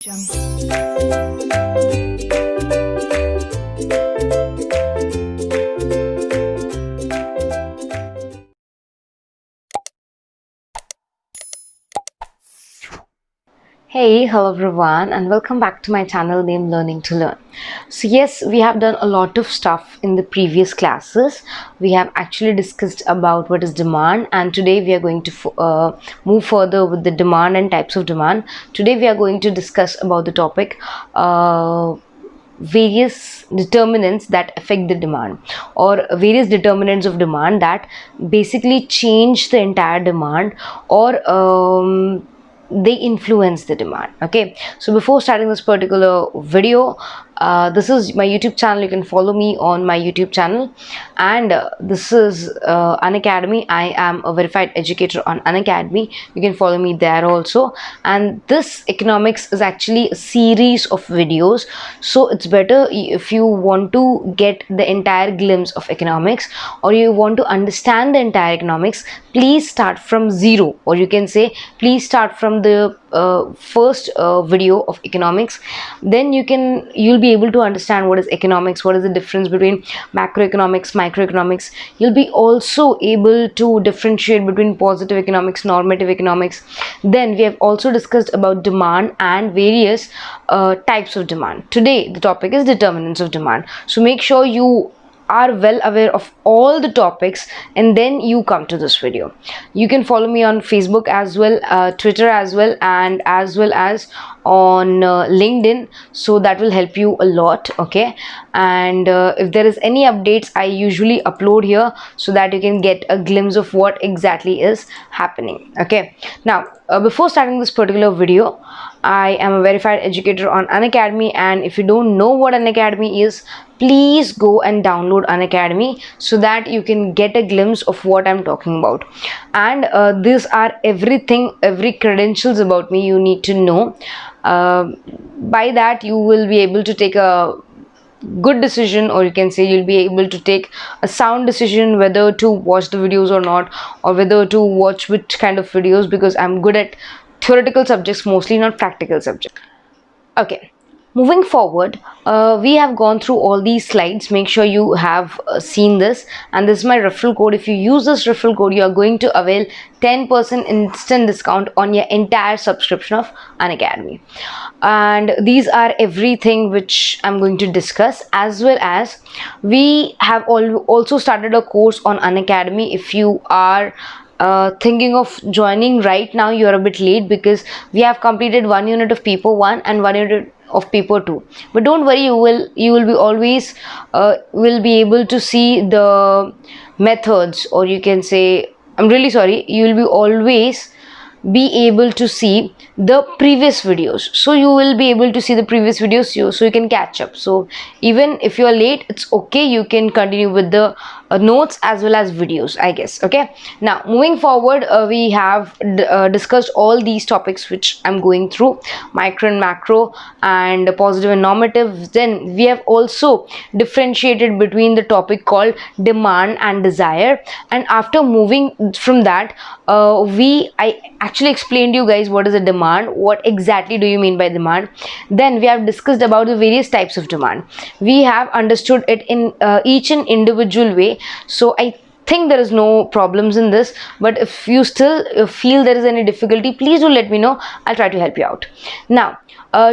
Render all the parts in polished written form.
Hey, hello everyone, and welcome back to my channel named Learning to Learn. So yes, we have done a lot of stuff in the previous classes. We have actually discussed about what is demand, and today we are going to move further with the demand and types of demand. Today we are going to discuss about the topic various determinants that affect the demand, or various determinants of demand that basically change the entire demand, or they influence the demand. Okay, so before starting this particular video, this is my YouTube channel. You can follow me on my YouTube channel, and this is Unacademy. I am a verified educator on Unacademy. You can follow me there also. And this economics is actually a series of videos, so it's better if you want to get the entire glimpse of economics, or you want to understand the entire economics, please start from zero, or you can say please start from the first video of economics. Then you'll be able to understand what is economics, what is the difference between macroeconomics, microeconomics. You'll be also able to differentiate between positive economics, normative economics. Then we have also discussed about demand and various types of demand. Today the topic is determinants of demand, so make sure you are well aware of all the topics, and then you come to this video. You can follow me on Facebook as well, Twitter as well, and as well as on LinkedIn, so that will help you a lot. Okay, and if there is any updates, I usually upload here so that you can get a glimpse of what exactly is happening. Okay, now before starting this particular video, I am a verified educator on Unacademy, and if you don't know what Unacademy is, please go and download Unacademy so that you can get a glimpse of what I'm talking about. And these are every credentials about me you need to know. By that you will be able to take a good decision, or you can say you'll be able to take a sound decision whether to watch the videos or not, or whether to watch which kind of videos, because I'm good at theoretical subjects mostly, not practical subjects. Okay, moving forward, we have gone through all these slides. Make sure you have seen this, and this is my referral code. If you use this referral code, you are going to avail 10% instant discount on your entire subscription of Unacademy. And these are everything which I'm going to discuss, as well as we have also started a course on Unacademy. If you are thinking of joining right now, you're a bit late, because we have completed one unit of paper 1 and one unit of paper 2. But don't worry, you will be always will be able to see the methods, or you can say, I'm really sorry, you will be always be able to see the previous videos. So you will be able to see the previous videos, so you can catch up. So even if you are late, it's okay, you can continue with the notes as well as videos, I guess. Okay, now moving forward, we have discussed all these topics which I'm going through: micro and macro, and positive and normative. Then we have also differentiated between the topic called demand and desire, and after moving from that, I actually explained to you guys what is a demand, what exactly do you mean by demand. Then we have discussed about the various types of demand. We have understood it in each and individual way, so I think there is no problems in this. But if you still feel there is any difficulty, please do let me know. I'll try to help you out. Now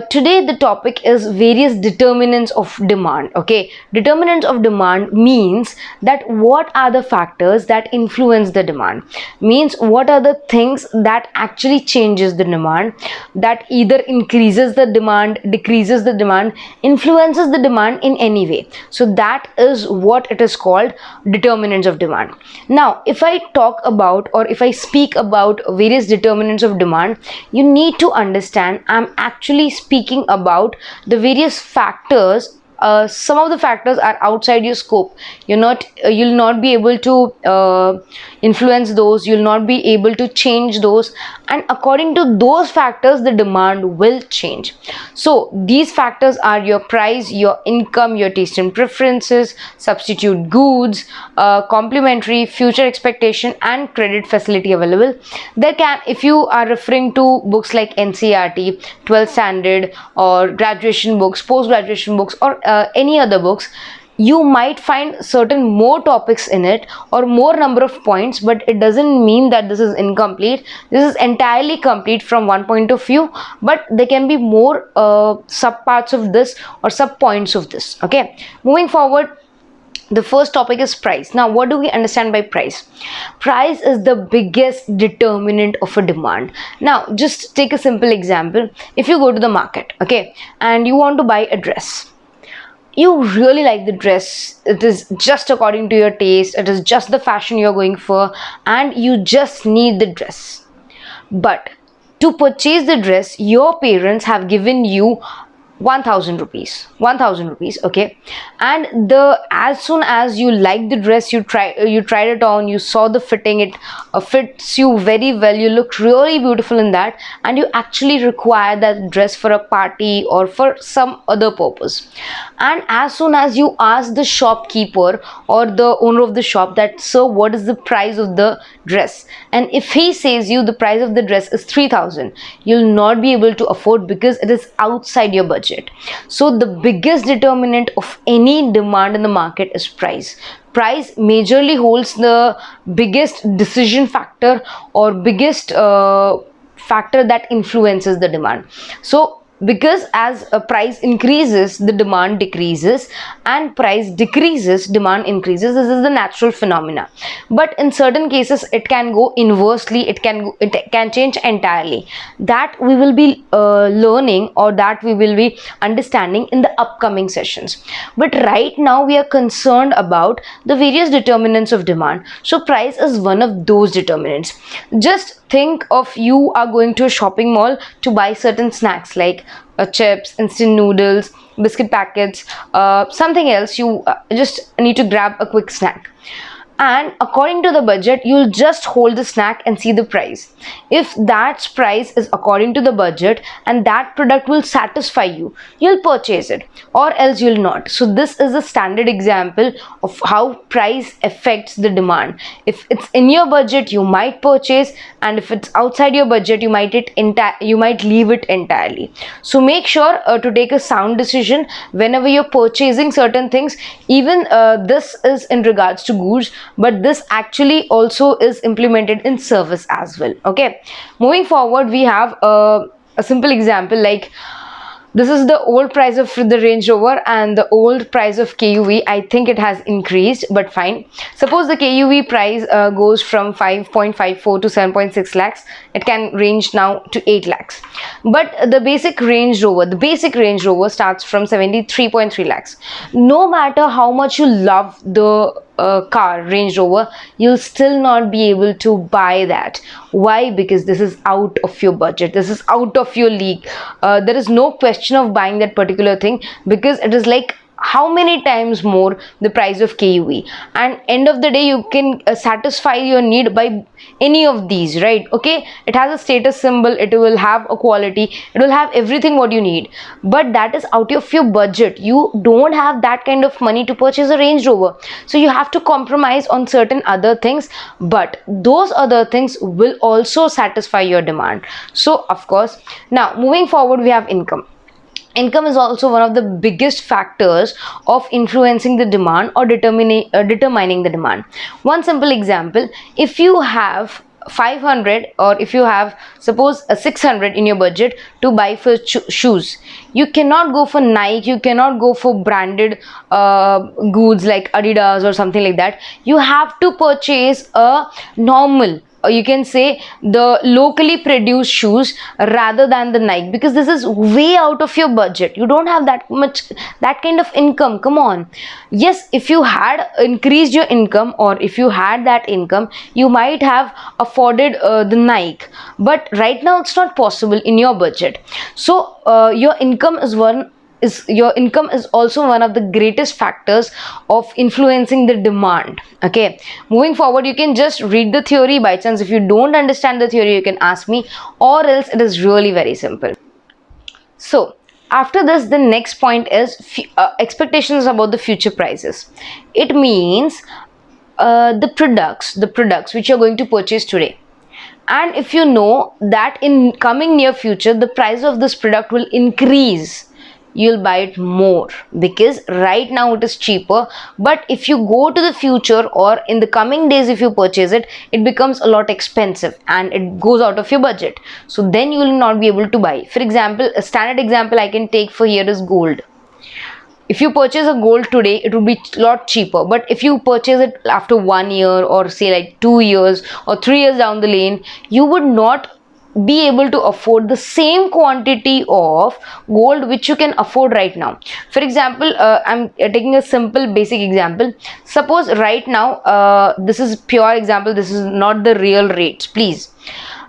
today the topic is various determinants of demand. Okay, determinants of demand means that what are the factors that influence the demand, means what are the things that actually changes the demand, that either increases the demand, decreases the demand, influences the demand in any way. So that is what it is called, determinants of demand. Now if I talk about, or if I speak about various determinants of demand, you need to understand I'm actually speaking about the various factors some of the factors are outside your scope. You'll not be able to influence those, you'll not be able to change those, and according to those factors the demand will change. So these factors are your price, your income, your taste and preferences, substitute goods, complementary, future expectation, and credit facility available. There can, if you are referring to books like NCERT, 12th standard, or graduation books, post graduation books, or any other books, you might find certain more topics in it or more number of points, but it doesn't mean that this is incomplete. This is entirely complete from one point of view, but there can be more sub parts of this or sub points of this. Okay, moving forward, the first topic is price. Now, what do we understand by price? Price is the biggest determinant of a demand. Now, just take a simple example. If you go to the market, okay, and you want to buy a dress, you really like the dress, it is just according to your taste, it is just the fashion you're going for, and you just need the dress. But to purchase the dress, your parents have given you 1000 rupees, okay, and as soon as you like the dress, you tried it on, you saw the fitting, it fits you very well, you look really beautiful in that, and you actually require that dress for a party or for some other purpose. And as soon as you ask the shopkeeper or the owner of the shop that, sir, what is the price of the dress, and if he says you the price of the dress is 3000, you'll not be able to afford because it is outside your budget. So the biggest determinant of any demand in the market is price. Price majorly holds the biggest decision factor or biggest factor that influences the demand. So because as a price increases, the demand decreases, and price decreases, demand increases. This is the natural phenomena. But in certain cases it can go inversely, it can change entirely. That we will be learning, or that we will be understanding in the upcoming sessions. But right now we are concerned about the various determinants of demand. So price is one of those determinants. Just think of, you are going to a shopping mall to buy certain snacks like chips, instant noodles, biscuit packets, something else. You just need to grab a quick snack, and according to the budget, you'll just hold the snack and see the price. If that price is according to the budget and that product will satisfy you, you'll purchase it, or else you'll not. So this is a standard example of how price affects the demand. If it's in your budget, you might purchase, and if it's outside your budget, you might leave it entirely. So make sure to take a sound decision whenever you're purchasing certain things. Even this is in regards to goods, but this actually also is implemented in service as well. Okay, moving forward, we have a simple example like, this is the old price of the Range Rover and the old price of KUV. I think it has increased, but fine. Suppose the KUV price goes from 5.54 to 7.6 lakhs. It can range now to 8 lakhs. But the basic Range Rover starts from 73.3 lakhs. No matter how much you love the car Range Rover, you'll still not be able to buy that. Why? Because this is out of your budget, this is out of your league. There is no question of buying that particular thing, because it is like how many times more the price of KUV, and end of the day you can satisfy your need by any of these, right? Okay, it has a status symbol, it will have a quality, it will have everything what you need, but that is out of your budget. You don't have that kind of money to purchase a Range Rover, so you have to compromise on certain other things, but those other things will also satisfy your demand. So of course, now moving forward, we have income. Income is also one of the biggest factors of influencing the demand or determining the demand. One simple example, if you have 500, or if you have suppose a 600 in your budget to buy for shoes, you cannot go for Nike, you cannot go for branded goods like Adidas or something like that. You have to purchase a normal, or you can say the locally produced shoes rather than the Nike, because this is way out of your budget. You don't have that kind of income. Come on. Yes, if you had increased your income, or if you had that income, you might have afforded the Nike, but right now it's not possible in your budget. So your income is is also one of the greatest factors of influencing the demand. Okay, moving forward, you can just read the theory. By chance if you don't understand the theory, you can ask me, or else it is really very simple. So after this, the next point is expectations about the future prices. It means the products which you're going to purchase today, and if you know that in coming near future the price of this product will increase, you'll buy it more because right now it is cheaper. But if you go to the future or in the coming days, if you purchase it, it becomes a lot expensive and it goes out of your budget, so then you will not be able to buy. For example, a standard example I can take for here is gold. If you purchase a gold today, it would be a lot cheaper, but if you purchase it after 1 year or say like 2 years or 3 years down the lane, you would not be able to afford the same quantity of gold which you can afford right now. For example, I'm taking a simple basic example. Suppose right now, this is pure example, this is not the real rates, please.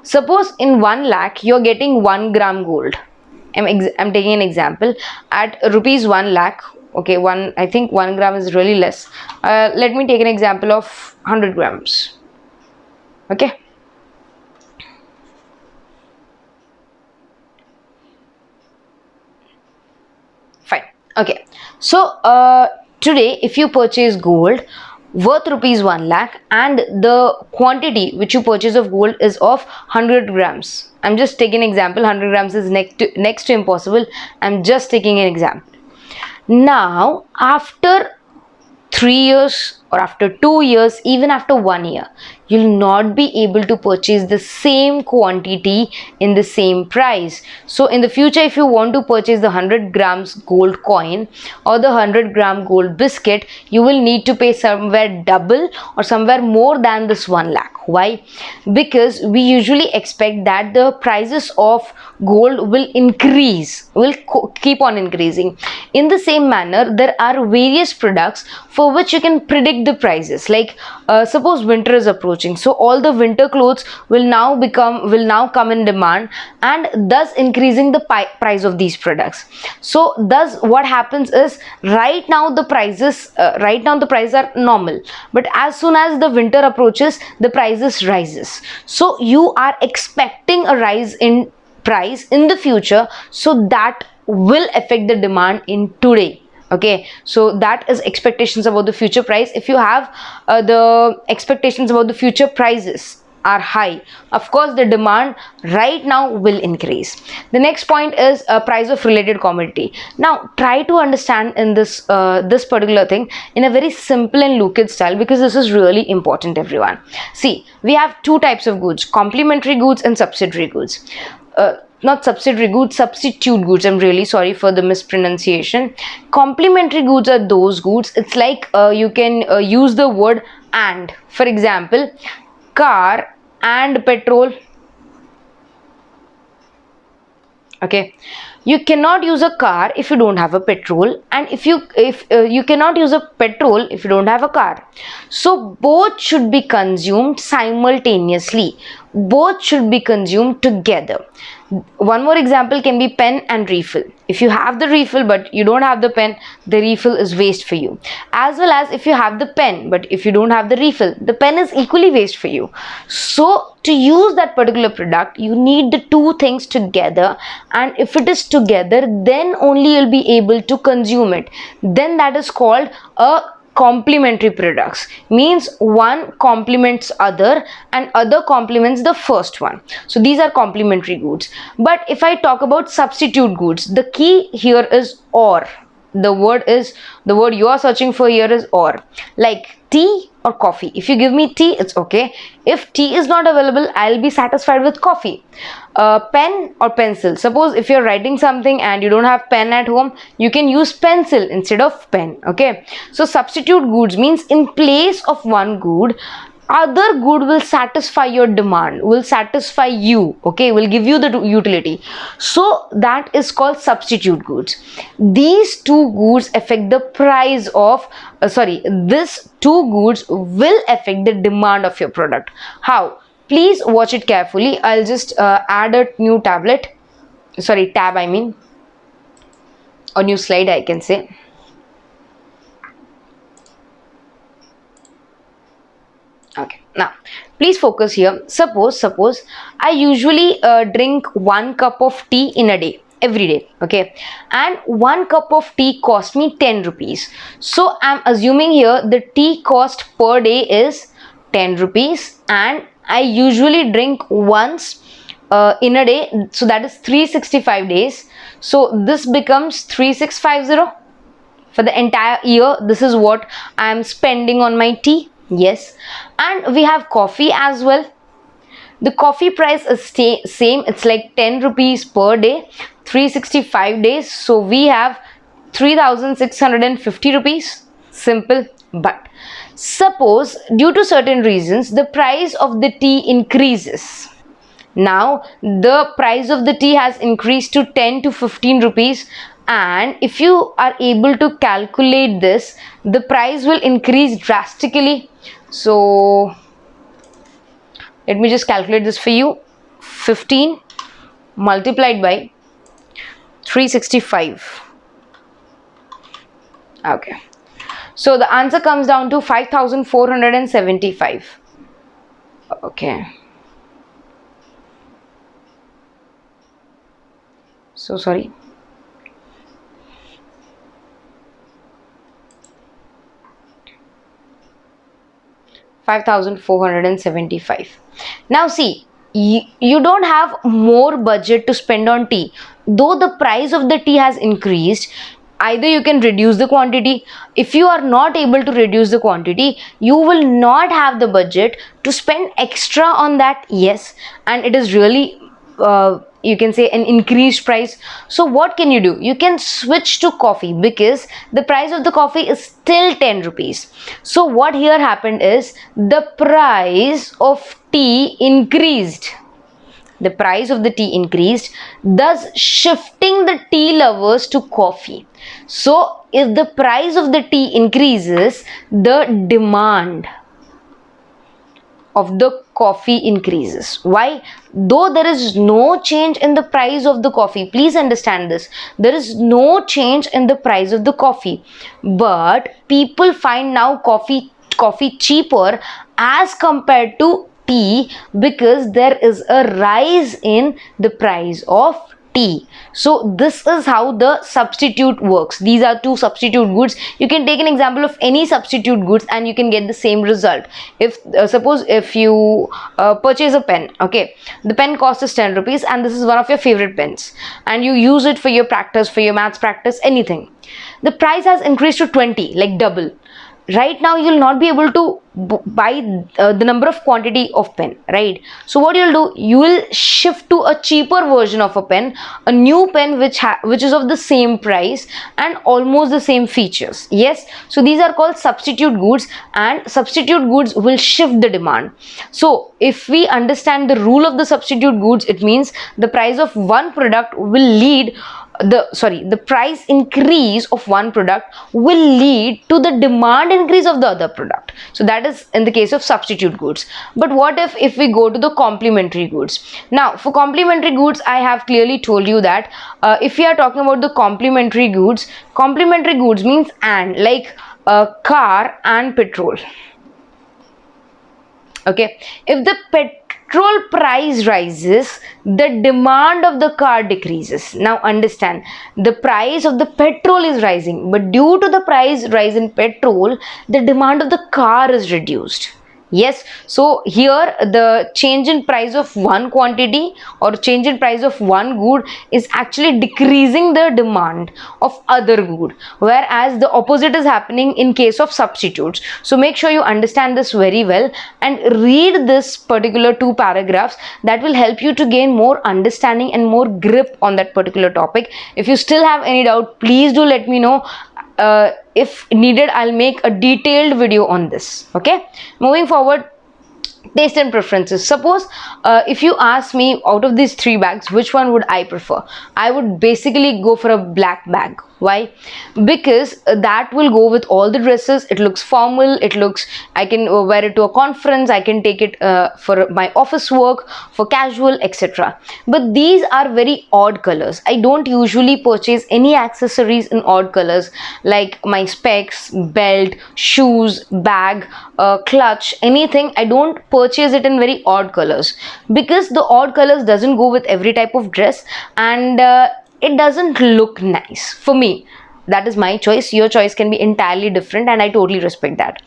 Suppose in 1 lakh you're getting 1 gram gold. I'm taking an example at rupees 1 lakh. Okay, I think 1 gram is really less. Let me take an example of 100 grams. Okay. Fine. Okay. So today, if you purchase gold worth rupees 1 lakh and the quantity which you purchase of gold is of 100 grams. I'm just taking an example. 100 grams is next to impossible. I'm just taking an example. Now, after 3 years or after 2 years, even after 1 year, you'll not be able to purchase the same quantity in the same price. So in the future, if you want to purchase the 100 grams gold coin or the 100 gram gold biscuit, you will need to pay somewhere double or somewhere more than this 1 lakh. Why? Because we usually expect that the prices of gold will increase, will keep on increasing. In the same manner, there are various products for which you can predict the prices. Like suppose winter is approaching, so all the winter clothes will now come in demand, and thus increasing the price of these products. So thus what happens is, right now the prices are normal, but as soon as the winter approaches, the prices rises. So you are expecting a rise in price in the future, so that will affect the demand in today. Okay, so that is expectations about the future price. If you have the expectations about the future prices are high, of course the demand right now will increase. The next point is price of related commodity. Now try to understand in this particular thing in a very simple and looked style, because this is really important, everyone. See, we have two types of goods: complementary goods and subsidiary goods. Not subsidiary goods, substitute goods. I'm really sorry for the mispronunciation. Complementary goods are those goods, it's like you can use the word and. For example, car and petrol. Okay, you cannot use a car if you don't have a petrol, and if you cannot use a petrol if you don't have a car. So both should be consumed simultaneously, both should be consumed together. One more example can be pen and refill. If you have the refill but you don't have the pen, the refill is waste for you. As well as if you have the pen but if you don't have the refill, the pen is equally waste for you. So to use that particular product, you need the two things together, and if it is together, then only you'll be able to consume it. Then that is called a complementary products. Means one complements other and other complements the first one. So these are complementary goods. But if I talk about substitute goods, the key here is or. The word you are searching for here is or. Like tea or coffee. If you give me tea, it's okay. If tea is not available, I'll be satisfied with coffee. Pen or pencil. Suppose if you're writing something and you don't have pen at home, you can use pencil instead of pen. Okay, so substitute goods means in place of one good, other good will satisfy your demand, will satisfy you. Okay, will give you the utility. So that is called substitute goods. These two goods affect the price of these two goods will affect the demand of your product. How? Please watch it carefully. I'll just add a new tab I mean. or new slide I can say. Okay, now please focus here. Suppose I usually drink 1 cup of tea in a day, every day, okay, and 1 cup of tea cost me 10 rupees. So I'm assuming here the tea cost per day is 10 rupees, and I usually drink once in a day, so that is 365 days. So this becomes 3650 for the entire year. This is what I am spending on my tea. Yes, and we have coffee as well. The coffee price is same, it's like 10 rupees per day, 365 days, so we have 3650 rupees. Simple. But suppose due to certain reasons the price of the tea increases. Now the price of the tea has increased to 10 to 15 rupees, and if you are able to calculate this, the price will increase drastically. So let me just calculate this for you. 15 multiplied by 365. Okay, so the answer comes down to 5475. Okay, so sorry. $5,475. Now see, you don't have more budget to spend on tea. Though the price of the tea has increased, either you can reduce the quantity. If you are not able to reduce the quantity, you will not have the budget to spend extra on that. Yes, and it is really you can say an increased price. So what can you do? You can switch to coffee, because the price of the coffee is still 10 rupees. So what here happened is the price of tea increased. The price of the tea increased, thus shifting the tea lovers to coffee. So if the price of the tea increases, the demand of the coffee increases. Why? Though there is no change in the price of the coffee, please understand this, there is no change in the price of the coffee, but people find now coffee cheaper as compared to tea, because there is a rise in the price of tea. So this is how the substitute works. These are two substitute goods. You can take an example of any substitute goods and you can get the same result. If suppose if you purchase a pen, okay, the pen cost is 10 rupees and this is one of your favorite pens, and you use it for your practice, for your maths practice, anything. The price has increased to 20, like double. Right now you will not be able to buy the number of quantity of pen, right? So what you'll do, you will shift to a cheaper version of a pen, a new pen which is of the same price and almost the same features. Yes, so these are called substitute goods, and substitute goods will shift the demand. So if we understand the rule of the substitute goods, it means the price of one product will lead the price increase of one product will lead to the demand increase of the other product. So that is in the case of substitute goods. But what if we go to the complementary goods? Now for complementary goods, I have clearly told you that if we are talking about the complementary goods means and, like car and petrol. Okay, if the petrol price rises, the demand of the car decreases. Now understand, the price of the petrol is rising, but due to the price rise in petrol, the demand of the car is reduced. Yes, so here the change in price of one quantity or change in price of one good is actually decreasing the demand of other good, whereas the opposite is happening in case of substitutes. So make sure you understand this very well and read this particular two paragraphs. That will help you to gain more understanding and more grip on that particular topic. If you still have any doubt, please do let me know. If needed, I'll make a detailed video on this. Okay, moving forward, taste and preferences. Suppose if you ask me, out of these three bags, which one would I prefer, I would basically go for a black bag. Why? Because that will go with all the dresses. It looks formal, it looks, I can wear it to a conference, I can take it for my office work, for casual, etc. But these are very odd colors. I don't usually purchase any accessories in odd colors, like my specs, belt, shoes, bag, clutch, anything. I don't purchase it in very odd colors, because the odd colors doesn't go with every type of dress, and it doesn't look nice for me. That is my choice. Your choice can be entirely different, and I totally respect that.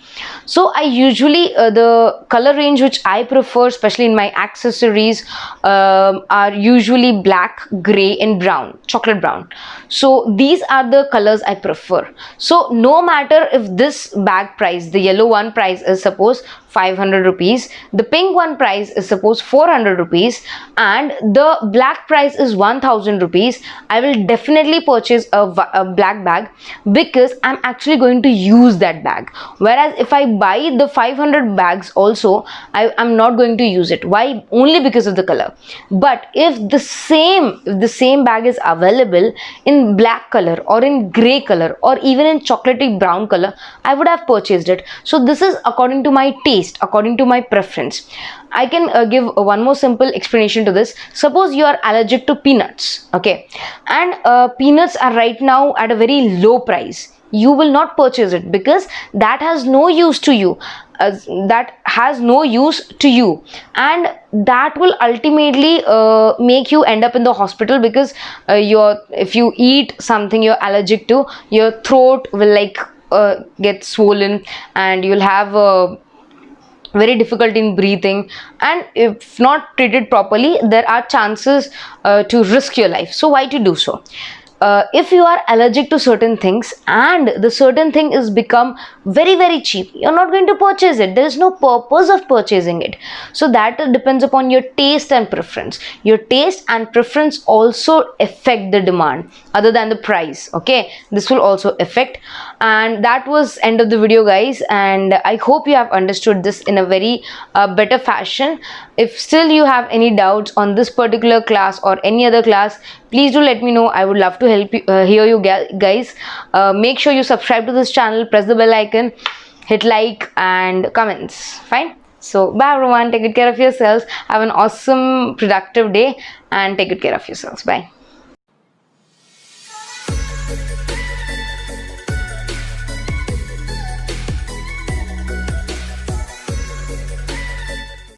So I usually the color range which I prefer, especially in my accessories, are usually black, gray and brown, chocolate brown. So these are the colors I prefer. So no matter if this bag price, the yellow one price is suppose 500 rupees, the pink one price is suppose 400 rupees, and the black price is 1000 rupees, I will definitely purchase a black bag, because I'm actually going to use that bag. Whereas if I buy the 500 bags also, I'm not going to use it. Why? Only because of the color. But if the same bag is available in black color or in gray color or even in chocolatey brown color, I would have purchased it. So this is according to my taste, according to my preference. I can give one more simple explanation to this. Suppose you are allergic to peanuts, okay, and peanuts are right now at a very low price. You will not purchase it because that has no use to you. That has no use to you, and that will ultimately make you end up in the hospital, because if you eat something you're allergic to, your throat will get swollen, and you'll have very difficult in breathing, and if not treated properly, there are chances to risk your life. So why to do so? If you are allergic to certain things and the certain thing is become very cheap, you're not going to purchase it. There is no purpose of purchasing it. So that depends upon your taste and preference. Your taste and preference also affect the demand other than the price. Okay, this will also affect. And that was end of the video, guys, and I hope you have understood this in a very better fashion. If still you have any doubts on this particular class or any other class, please do let me know. I would love to help you, hear you guys. Make sure you subscribe to this channel, press the bell icon, hit like and comments. Fine. So bye everyone, take good care of yourselves, have an awesome productive day, and take good care of yourselves. Bye.